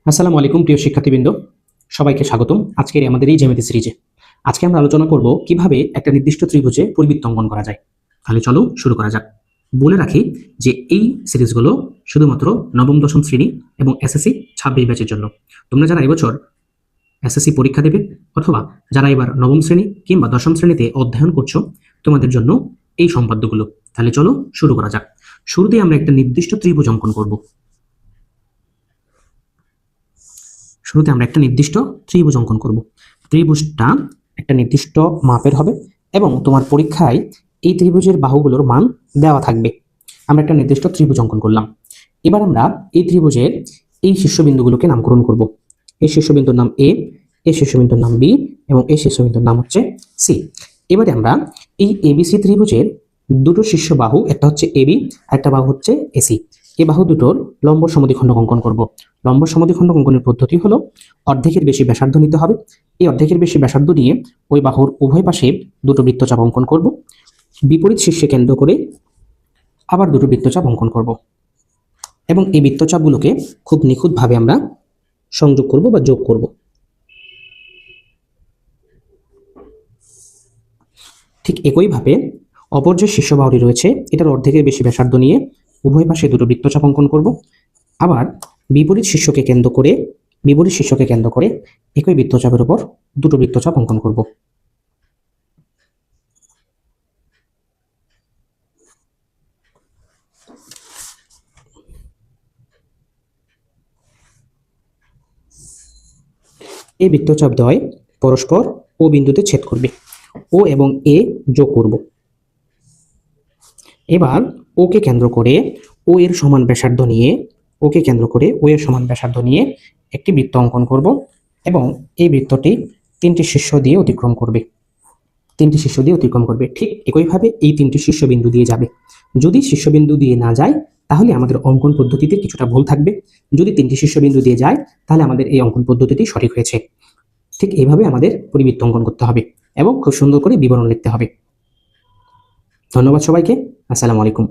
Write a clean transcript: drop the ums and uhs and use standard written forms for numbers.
আসসালামু আলাইকুম প্রিয় শিক্ষার্থীবৃন্দ, সবাইকে স্বাগতম আজকের আমাদের এই জ্যামিতি সিরিজে। আজকে আমরা আলোচনা করব কিভাবে একটা নির্দিষ্ট ত্রিভুজে পরিবৃত্ত অঙ্কন করা যায়। তাহলে চলো শুরু করা যাক। বলে রাখি যে এই সিরিজগুলো শুধুমাত্র নবম দশম শ্রেণী এবং এসএসসি 26 ব্যাচের জন্য। তোমরা যারা এবছর এসএসসি পরীক্ষা দেবে অথবা যারা এবার নবম শ্রেণী কিংবা দশম শ্রেণীতে অধ্যয়ন করছো, তোমাদের জন্য এই সম্পাদ্যগুলো। তাহলে চলো শুরু করা যাক। শুরুতে আমরা একটা নির্দিষ্ট ত্রিভুজ অঙ্কন করব। শুরুতে আমরা একটা নির্দিষ্ট ত্রিভুজ অঙ্কন করব। ত্রিভুজটা একটা নির্দিষ্ট মাপের হবে এবং তোমার পরীক্ষায় এই ত্রিভুজের বাহুগুলোর মান দেওয়া থাকবে। আমরা একটা নির্দিষ্ট ত্রিভুজ অঙ্কন করলাম। এবার আমরা এই ত্রিভুজের এই শীর্ষবিন্দুগুলোকে নামকরণ করব। এই শীর্ষবিন্দুর নাম এ, এই শীর্ষবিন্দুর নাম বি এবং এই শীর্ষবিন্দুর নাম হচ্ছে সি। এবারে আমরা এই এবিসি ত্রিভুজের দুটো শীর্ষ বাহু, একটা হচ্ছে এবি আর একটা বাহু হচ্ছে এসি, এই বাহু দুটোর লম্ব সমদ্বিখণ্ডক অঙ্কন করব। লম্ব সমদ্বিখণ্ডক অঙ্কনের পদ্ধতি হলো অর্ধেকের বেশি ব্যাসার্ধ নিতে হবে। এই অর্ধেকের বেশি ব্যাসার্ধ নিয়ে ওই বাহুর উভয় পাশে দুটো বৃত্তচাপ অঙ্কন করব। বিপরীত শীর্ষে কেন্দ্র করে আবার দুটো বৃত্তচাপ অঙ্কন করব এবং এই বৃত্তচাপগুলোকে খুব নিখুঁতভাবে আমরা সংযোগ করব বা যোগ করব। ঠিক একইভাবে অপর যে শীর্ষ বাহুটি রয়েছে এটার অর্ধেকের বেশি ব্যাসার্ধ নিয়ে উভয় পাশে দুটো বৃত্তচাপ অঙ্কন করব। আবার বিপরীত শীর্ষকে কেন্দ্র করে একই বৃত্তচাপের উপর দুটো বৃত্তচাপ অঙ্কন করব। এই বৃত্তচাপ দ্বয় পরস্পর ও বিন্দুতে ছেদ করবে। ও এবং এ যোগ করব। এবার ওকে কেন্দ্র করে ও এর সমান ব্যাসার্ধ নিয়ে একটি বৃত্ত অঙ্কন করব এবং এই বৃত্তটি তিনটি শীর্ষ দিয়ে অতিক্রম করবে। ঠিক একইভাবে এই তিনটি শীর্ষবিন্দু দিয়ে যাবে। যদি শীর্ষবিন্দু দিয়ে না যায় তাহলে আমাদের অঙ্কন পদ্ধতিতে কিছুটা ভুল থাকবে। যদি তিনটি শীর্ষবিন্দু দিয়ে যায় তাহলে আমাদের এই অঙ্কন পদ্ধতিটি সঠিক হয়েছে। ঠিক এইভাবে আমাদের পরিবৃত্ত অঙ্কন করতে হবে এবং খুব সুন্দর করে বিবরণ লিখতে হবে। ধন্যবাদ সবাইকে। আসসালামু আলাইকুম।